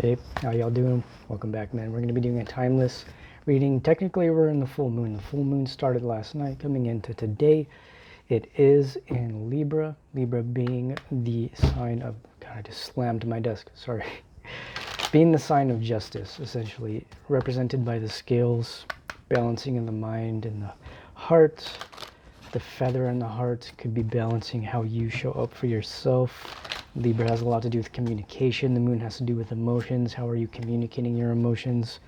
Hey, how y'all doing? Welcome back, man. We're going to be doing a timeless reading. Technically, we're in the full moon. The full moon started last night, coming into today. It is in Libra. Libra being the sign of... God, I just slammed my desk. Sorry. Being the sign of justice, essentially, represented by the scales, balancing in the mind and the heart. The feather in the heart could be balancing how you show up for yourself. Libra has a lot to do with communication. The moon has to do with emotions. How are you communicating your emotions?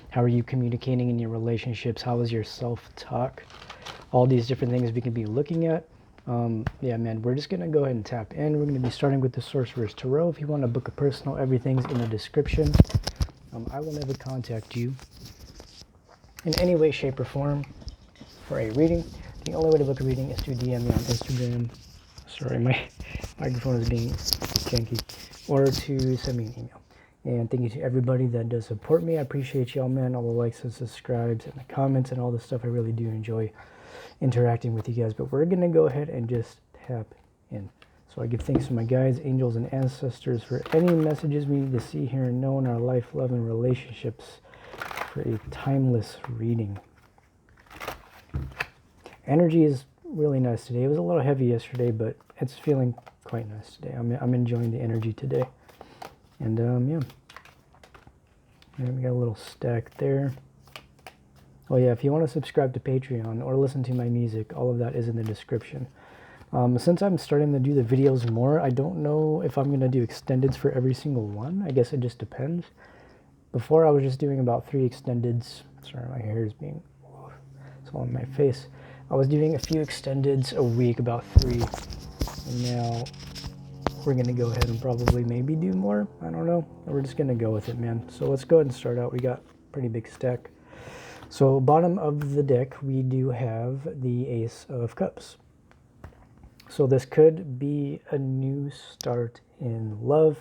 How are you communicating in your relationships? How is your self-talk? All these different things we can be looking at. Yeah, man, we're just going to go ahead and tap in. We're going to be starting with the Sorcerer's Tarot. If you want to book a personal, everything's in the description. I will never contact you in any way, shape, or form for a reading. The only way to book a reading is to DM me on Instagram. Sorry, my microphone is being janky. Or to send me an email. And thank you to everybody that does support me. I appreciate y'all, man. All the likes and subscribes and the comments and all the stuff. I really do enjoy interacting with you guys. But we're going to go ahead and just tap in. So I give thanks to my guides, angels, and ancestors for any messages we need to see, hear, and know in our life, love, and relationships for a timeless reading. Energy is really nice today. It was a little heavy yesterday, but it's feeling quite nice today. I'm enjoying the energy today. And yeah. And we got a little stack there. Oh yeah, if you want to subscribe to Patreon or listen to my music, all of that is in the description. Since I'm starting to do the videos more, I don't know if I'm going to do extendeds for every single one. I guess it just depends. Before I was just doing about 3 extendeds. Sorry, my hair is being... it's all on my face. I was doing a few extendeds a week, about 3. And now we're going to go ahead and probably maybe do more. I don't know. We're just going to go with it, man. So let's go ahead and start out. We got a pretty big stack. So bottom of the deck, we do have the Ace of Cups. So this could be a new start in love.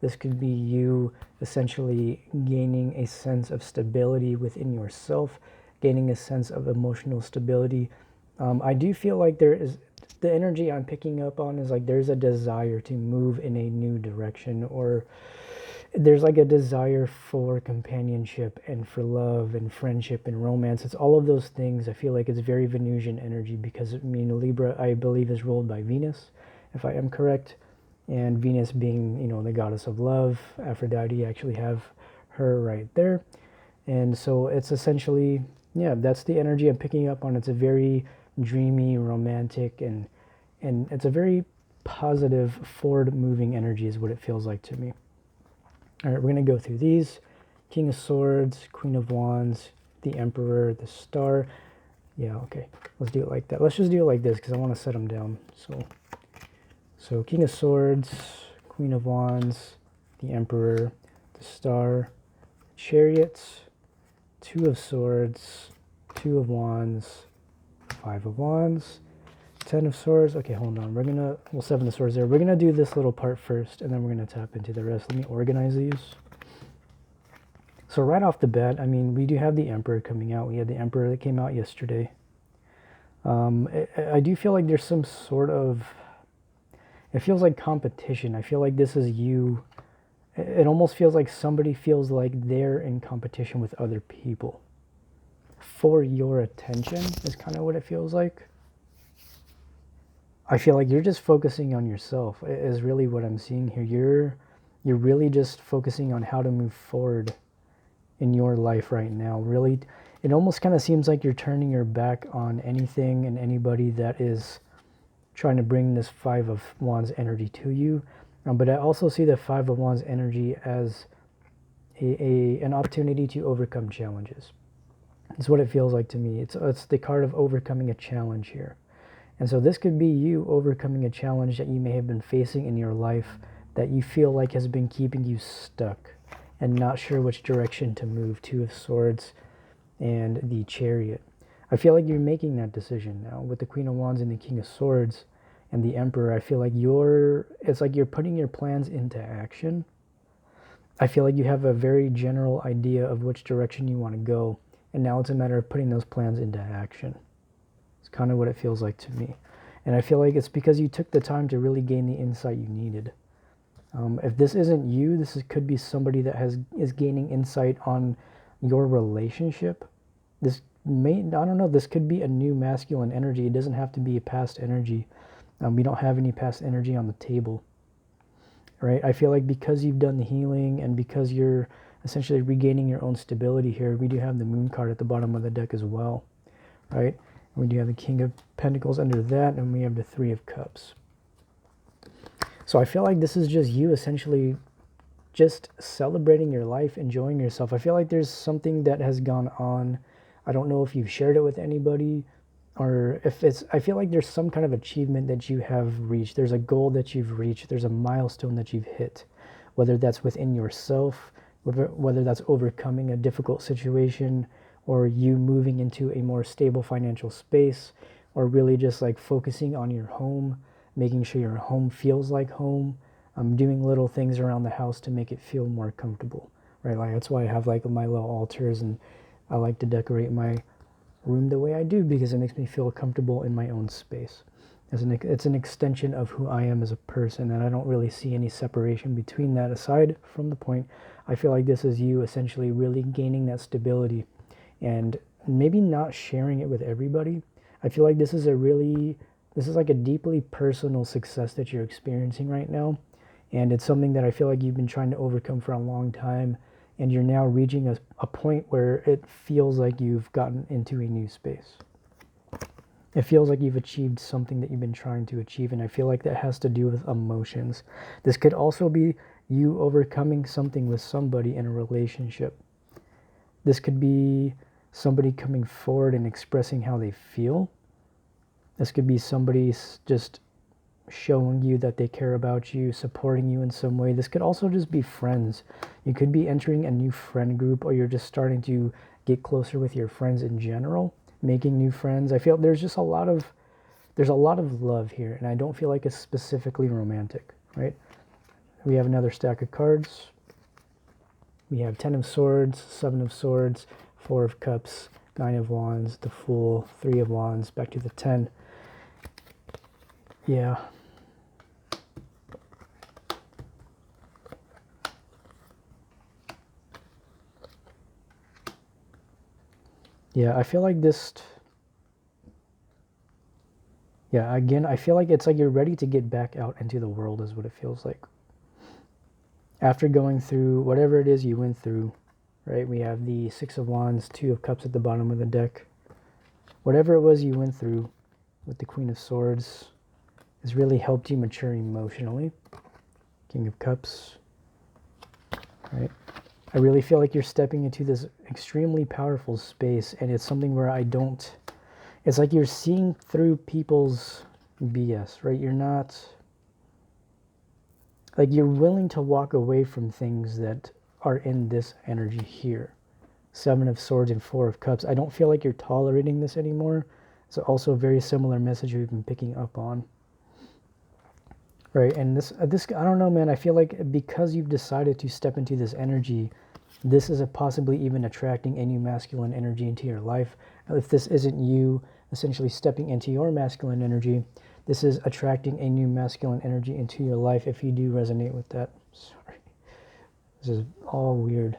This could be you essentially gaining a sense of stability within yourself, gaining a sense of emotional stability. I do feel like there is, the energy I'm picking up on is like there's a desire to move in a new direction, or there's like a desire for companionship and for love and friendship and romance. It's all of those things. I feel like it's very Venusian energy because, I mean, Libra, I believe, is ruled by Venus, if I am correct. And Venus being, you know, the goddess of love, Aphrodite, actually have her right there. And so it's essentially, yeah, that's the energy I'm picking up on. It's a very dreamy, romantic, and it's a very positive, forward-moving energy is what it feels like to me. All right, we're going to go through these. King of Swords, Queen of Wands, the Emperor, the Star. Yeah, okay. Let's do it like that. Let's just do it like this because I want to set them down. So King of Swords, Queen of Wands, the Emperor, the Star, Chariots, 2 of Swords, 2 of Wands, 5 of Wands, 10 of Swords. Okay, hold on. We'll 7 of Swords there. We're going to do this little part first, and then we're going to tap into the rest. Let me organize these. So right off the bat, I mean, we do have the Emperor coming out. We had the Emperor that came out yesterday. I do feel like there's some sort of... it feels like competition. I feel like this is you. It almost feels like somebody feels like they're in competition with other people for your attention is kind of what it feels like. I feel like you're just focusing on yourself is really what I'm seeing here. You're really just focusing on how to move forward in your life right now. Really, it almost kind of seems like you're turning your back on anything and anybody that is trying to bring this 5 of Wands energy to you. But I also see the 5 of Wands energy as an opportunity to overcome challenges. It's what it feels like to me. It's the card of overcoming a challenge here. And so this could be you overcoming a challenge that you may have been facing in your life that you feel like has been keeping you stuck and not sure which direction to move. 2 of Swords and the Chariot. I feel like you're making that decision now with the Queen of Wands and the King of Swords and the Emperor. I feel like it's like you're putting your plans into action. I feel like you have a very general idea of which direction you want to go, and now it's a matter of putting those plans into action. It's kind of what it feels like to me. And I feel like it's because you took the time to really gain the insight you needed. If this isn't you, could be somebody that is gaining insight on your relationship. This may, I don't know, this could be a new masculine energy. It doesn't have to be a past energy. We don't have any past energy on the table, right? I feel like because you've done the healing and because you're essentially regaining your own stability here, we do have the moon card at the bottom of the deck as well, right? And we do have the King of Pentacles under that, and we have the Three of Cups. So I feel like this is just you essentially just celebrating your life, enjoying yourself. I feel like there's something that has gone on. I don't know if you've shared it with anybody, or if it's, I feel like there's some kind of achievement that you have reached. There's a goal that you've reached. There's a milestone that you've hit, whether that's within yourself, whether that's overcoming a difficult situation, or you moving into a more stable financial space, or really just like focusing on your home, making sure your home feels like home, doing little things around the house to make it feel more comfortable, right? Like that's why I have like my little altars, and I like to decorate my room the way I do because it makes me feel comfortable in my own space. It's an extension of who I am as a person, and I don't really see any separation between that aside from the point I feel like this is you essentially really gaining that stability and maybe not sharing it with everybody. I feel like this is like a deeply personal success that you're experiencing right now, and it's something that I feel like you've been trying to overcome for a long time, and you're now reaching a point where it feels like you've gotten into a new space. It feels like you've achieved something that you've been trying to achieve, and I feel like that has to do with emotions. This could also be you overcoming something with somebody in a relationship. This could be somebody coming forward and expressing how they feel. This could be somebody just showing you that they care about you, supporting you in some way. This could also just be friends. You could be entering a new friend group, or you're just starting to get closer with your friends in general, making new friends. I feel there's a lot of love here, and I don't feel like it's specifically romantic, right? We have another stack of cards. We have 10 of Swords, 7 of Swords, 4 of Cups, 9 of Wands, the Fool, 3 of Wands, back to the 10. Yeah. Yeah, I feel like this... Yeah, again, I feel like it's like you're ready to get back out into the world is what it feels like. After going through whatever it is you went through, right? We have the 6 of Wands, 2 of Cups at the bottom of the deck. Whatever it was you went through with the Queen of Swords has really helped you mature emotionally. King of Cups, right? I really feel like you're stepping into this extremely powerful space, and it's something where it's like you're seeing through people's BS, right? You're not, like you're willing to walk away from things that are in this energy here. 7 of Swords and 4 of Cups. I don't feel like you're tolerating this anymore. It's also a very similar message we've been picking up on. Right, and this I don't know, man. I feel like because you've decided to step into this energy, this is possibly even attracting a new masculine energy into your life. If this isn't you essentially stepping into your masculine energy, this is attracting a new masculine energy into your life if you do resonate with that. Sorry. This is all weird.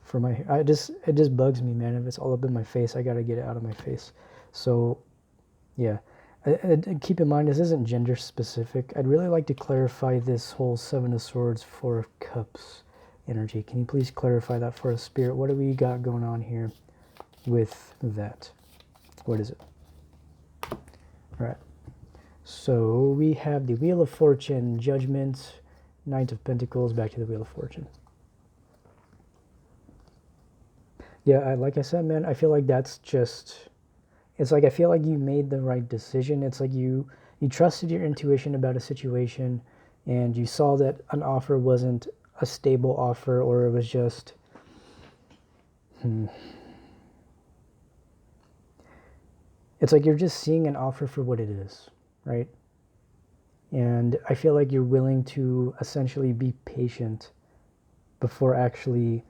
For my, it just bugs me, man. If it's all up in my face, I gotta get it out of my face. So, yeah. Keep in mind, this isn't gender specific. I'd really like to clarify this whole 7 of Swords, 4 of Cups energy. Can you please clarify that for us, Spirit? What do we got going on here with that? What is it? All right. So we have the Wheel of Fortune, Judgment, Knight of Pentacles, back to the Wheel of Fortune. Yeah, like I said, man, I feel like that's just... It's like I feel like you made the right decision. It's like you trusted your intuition about a situation, and you saw that an offer wasn't a stable offer, or it was just... It's like you're just seeing an offer for what it is, right? And I feel like you're willing to essentially be patient before actually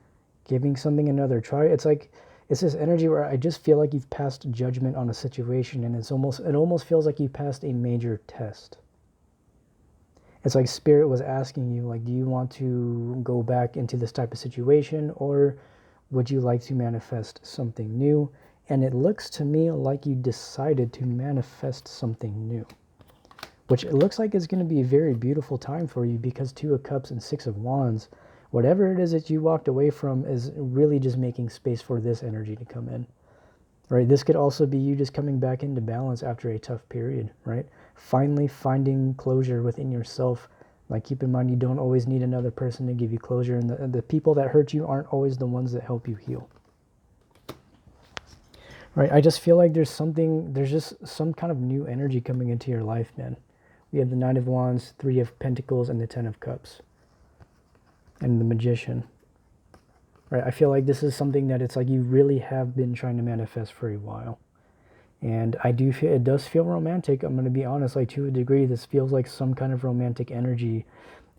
giving something another try. It's like... It's this energy where I just feel like you've passed judgment on a situation, and it almost feels like you passed a major test. It's like Spirit was asking you, like, do you want to go back into this type of situation, or would you like to manifest something new? And it looks to me like you decided to manifest something new, which it looks like it's going to be a very beautiful time for you, because Two of Cups and Six of Wands, whatever it is that you walked away from, is really just making space for this energy to come in. Right? This could also be you just coming back into balance after a tough period, right? Finally finding closure within yourself. Like, keep in mind, you don't always need another person to give you closure, and the people that hurt you aren't always the ones that help you heal. Right? I just feel like there's just some kind of new energy coming into your life, man. We have the Knight of Wands, Three of Pentacles, and the Ten of Cups. And the Magician. Right? I feel like this is something that it's like you really have been trying to manifest for a while. And I do feel, it does feel romantic. I'm going to be honest, like, to a degree, this feels like some kind of romantic energy.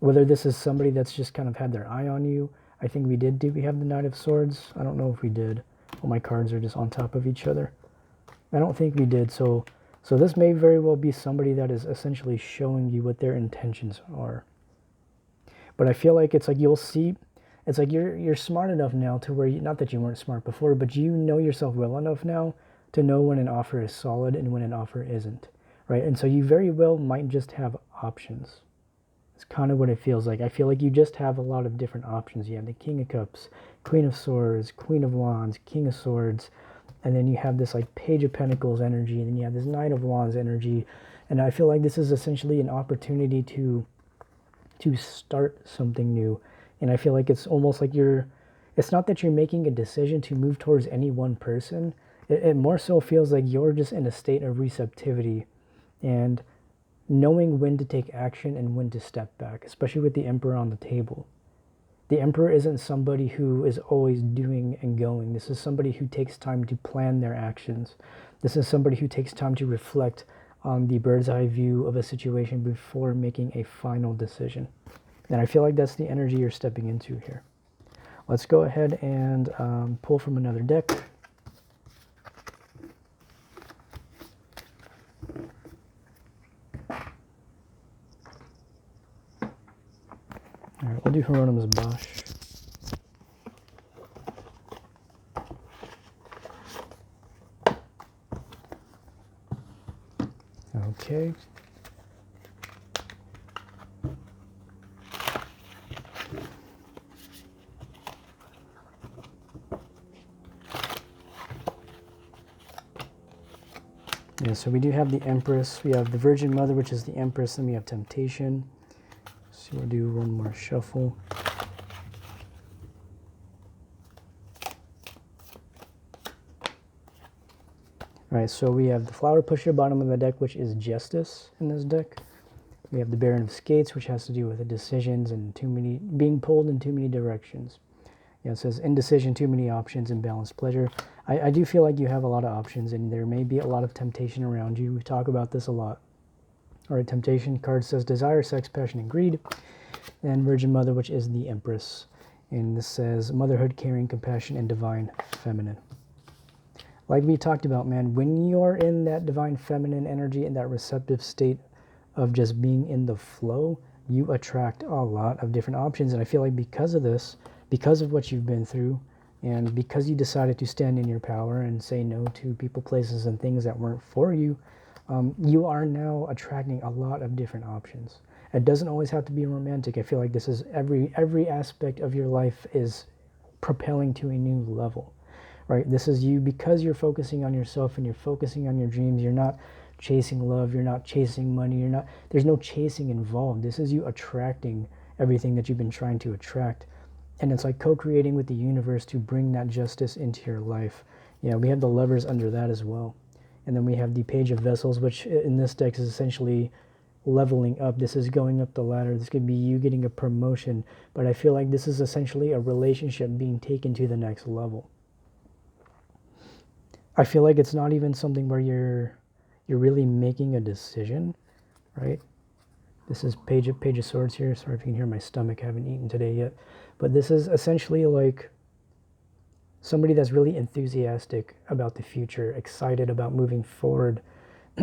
Whether this is somebody that's just kind of had their eye on you. I think we have the Knight of Swords? I don't know if we did. All my cards are just on top of each other. I don't think we did. So this may very well be somebody that is essentially showing you what their intentions are. But I feel like it's like you'll see, it's like you're smart enough now to where, not that you weren't smart before, but you know yourself well enough now to know when an offer is solid and when an offer isn't, right? And so you very well might just have options. It's kind of what it feels like. I feel like you just have a lot of different options. You have the King of Cups, Queen of Swords, Queen of Wands, King of Swords, and then you have this like Page of Pentacles energy, and then you have this Knight of Wands energy. And I feel like this is essentially an opportunity to start something new. And I feel like it's almost like it's not that you're making a decision to move towards any one person. It more so feels like you're just in a state of receptivity and knowing when to take action and when to step back, especially with the Emperor on the table. The Emperor isn't somebody who is always doing and going. This is somebody who takes time to plan their actions. This is somebody who takes time to reflect on the bird's eye view of a situation before making a final decision. And I feel like that's the energy you're stepping into here. Let's go ahead and pull from another deck. All right, we'll do Hieronymus Bosch. Okay. Yeah, so we do have the Empress. We have the Virgin Mother, which is the Empress, and we have Temptation. So we'll do one more shuffle. All right, so we have the Flower Pusher, bottom of the deck, which is Justice in this deck. We have the Baron of Skates, which has to do with the decisions and being pulled in too many directions. Yeah, it says indecision, too many options, imbalanced pleasure. I do feel like you have a lot of options, and there may be a lot of temptation around you. We talk about this a lot. All right, Temptation card says desire, sex, passion, and greed. And Virgin Mother, which is the Empress. And this says motherhood, caring, compassion, and divine feminine. Like we talked about, man, when you're in that divine feminine energy, in that receptive state of just being in the flow, you attract a lot of different options. And I feel like because of this, because of what you've been through, and because you decided to stand in your power and say no to people, places, and things that weren't for you, you are now attracting a lot of different options. It doesn't always have to be romantic. I feel like this is every aspect of your life is propelling to a new level, right? This is you, because you're focusing on yourself and you're focusing on your dreams. You're not chasing love. You're not chasing money. There's no chasing involved. This is you attracting everything that you've been trying to attract. And it's like co-creating with the universe to bring that justice into your life. Yeah, we have the Lovers under that as well. And then we have the Page of Vessels, which in this deck is essentially leveling up. This is going up the ladder. This could be you getting a promotion. But I feel like this is essentially a relationship being taken to the next level. I feel like it's not even something where you're really making a decision, right? This is Page of Swords here. Sorry if you can hear my stomach. I haven't eaten today yet. But this is essentially like somebody that's really enthusiastic about the future, excited about moving forward.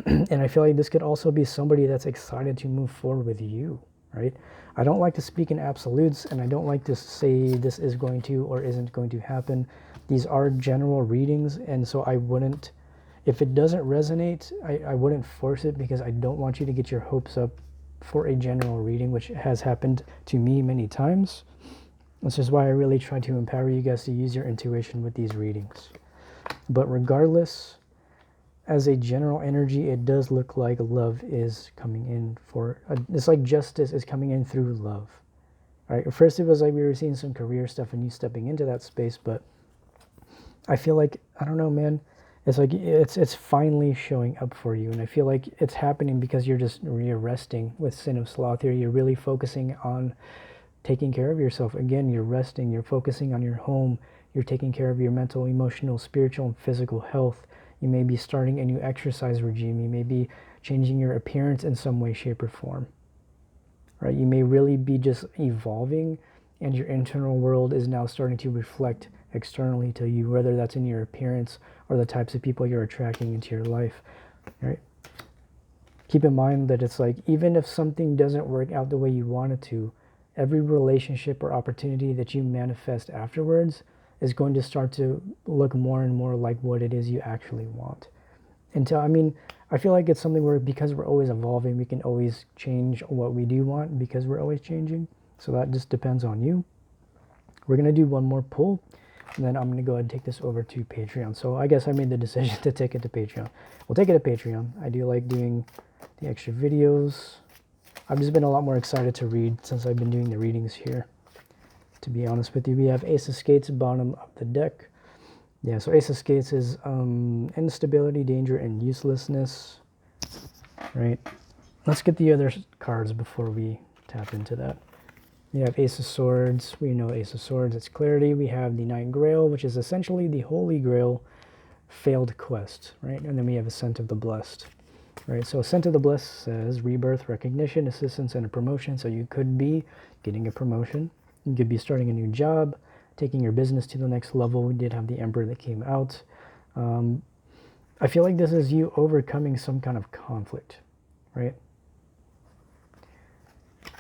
And I feel like this could also be somebody that's excited to move forward with you. right? I don't like to speak in absolutes, and I don't like to say this is going to or isn't going to happen. These are general readings, and so I wouldn't, if it doesn't resonate, I wouldn't force it, because I don't want you to get your hopes up for a general reading, which has happened to me many times. This is why I really try to empower you guys to use your intuition with these readings. But regardless, as a general energy, it does look like love is coming in it's like justice is coming in through love. All right, at first it was like we were seeing some career stuff and you stepping into that space, but I feel like, I don't know, man, it's like it's finally showing up for you, and I feel like it's happening because you're resting with Sin of Sloth here. You're really focusing on taking care of yourself. Again, you're resting, you're focusing on your home, you're taking care of your mental, emotional, spiritual, and physical health. You may be starting a new exercise regime. You may be changing your appearance in some way, shape, or form. Right? You may really be just evolving, and your internal world is now starting to reflect externally to you, whether that's in your appearance or the types of people you're attracting into your life. Right? Keep in mind that it's like, even if something doesn't work out the way you want it to, every relationship or opportunity that you manifest afterwards is going to start to look more and more like what it is you actually want. Until, I mean, I feel like it's something where, because we're always evolving, we can always change what we do want because we're always changing. So that just depends on you. We're going to do one more pull, and then I'm going to go ahead and take this over to Patreon. So I guess I made the decision to take it to Patreon. We'll take it to Patreon. I do like doing the extra videos. I've just been a lot more excited to read since I've been doing the readings here. To be honest with you, we have Ace of Skates, bottom of the deck. Yeah, so Ace of Skates is instability, danger, and uselessness. Right? Let's get the other cards before we tap into that. We have Ace of Swords. We know Ace of Swords, it's clarity. We have the Night Grail, which is essentially the Holy Grail failed quest, right? And then we have Ascent of the Blessed. Right, so Ascent of the Blessed says rebirth, recognition, assistance, and a promotion. So you could be getting a promotion. You could be starting a new job, taking your business to the next level. We did have the Emperor that came out. I feel like this is you overcoming some kind of conflict, right?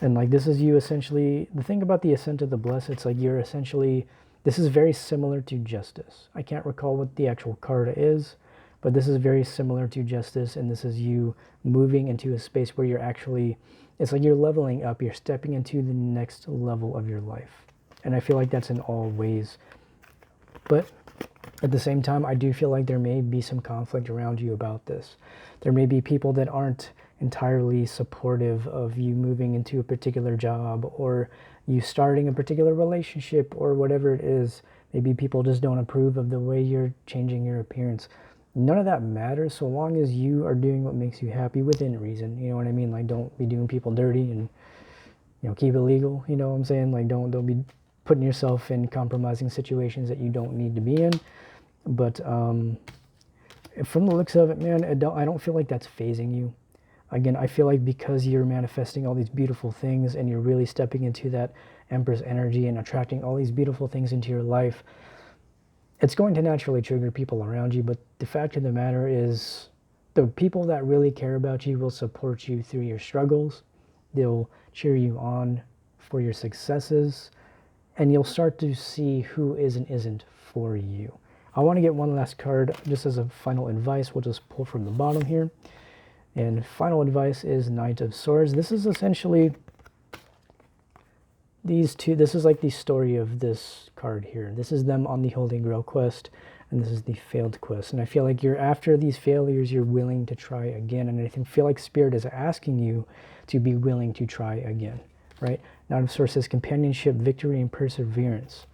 And like, this is you essentially, the thing about the Ascent of the Blessed, it's like you're essentially, this is very similar to Justice. I can't recall what the actual card is, but this is very similar to Justice, and this is you moving into a space where you're actually, it's like you're leveling up, you're stepping into the next level of your life. And I feel like that's in all ways. But at the same time, I do feel like there may be some conflict around you about this. There may be people that aren't entirely supportive of you moving into a particular job, or you starting a particular relationship, or whatever it is. Maybe people just don't approve of the way you're changing your appearance. None of that matters so long as you are doing what makes you happy within reason. You know what I mean? Like, don't be doing people dirty, and, you know, keep it legal. You know what I'm saying? Like, don't be putting yourself in compromising situations that you don't need to be in. But from the looks of it, man, I don't feel like that's phasing you. Again, I feel like because you're manifesting all these beautiful things, and you're really stepping into that Empress energy and attracting all these beautiful things into your life, it's going to naturally trigger people around you. But the fact of the matter is, the people that really care about you will support you through your struggles. They'll cheer you on for your successes, and you'll start to see who is and isn't for you. I want to get one last card just as a final advice. We'll just pull from the bottom here. And final advice is Knight of Swords. This is essentially these two. This is like the story of this card here. This is them on the Holy Grail quest, and this is the failed quest. And I feel like you're, after these failures, you're willing to try again. And I feel like Spirit is asking you to be willing to try again, right? Knight of Swords says companionship, victory, and perseverance.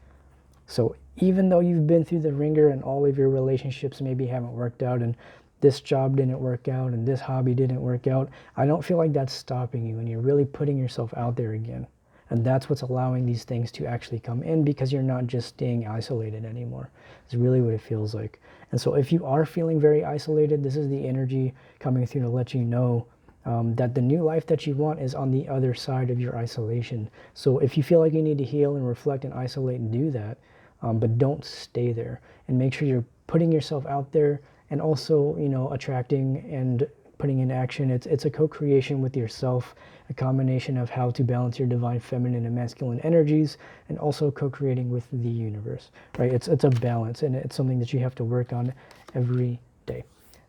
So even though you've been through the ringer and all of your relationships maybe haven't worked out, and this job didn't work out, and this hobby didn't work out, I don't feel like that's stopping you, and you're really putting yourself out there again. And that's what's allowing these things to actually come in, because you're not just staying isolated anymore. It's really what it feels like. And so if you are feeling very isolated, this is the energy coming through to let you know that the new life that you want is on the other side of your isolation. So if you feel like you need to heal and reflect and isolate, and do that, but don't stay there, and make sure you're putting yourself out there, and also, you know, attracting and putting in action. It's a co-creation with yourself, a combination of how to balance your divine feminine and masculine energies, and also co-creating with the universe, right? It's a balance, and it's something that you have to work on every day.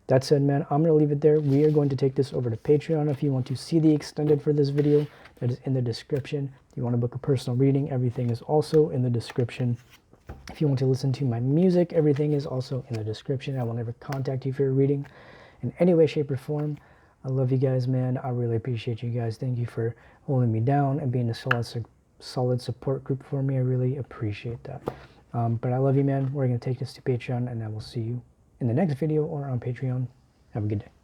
That said, man, I'm going to leave it there. We are going to take this over to Patreon. If you want to see the extended for this video, that is in the description. If you want to book a personal reading, everything is also in the description. If you want to listen to my music, everything is also in the description. I will never contact you for a reading in any way, shape, or form. I love you guys, man. I really appreciate you guys. Thank you for holding me down and being a solid support group for me. I really appreciate that. But I love you, man. We're going to take this to Patreon, and I will see you in the next video or on Patreon. Have a good day.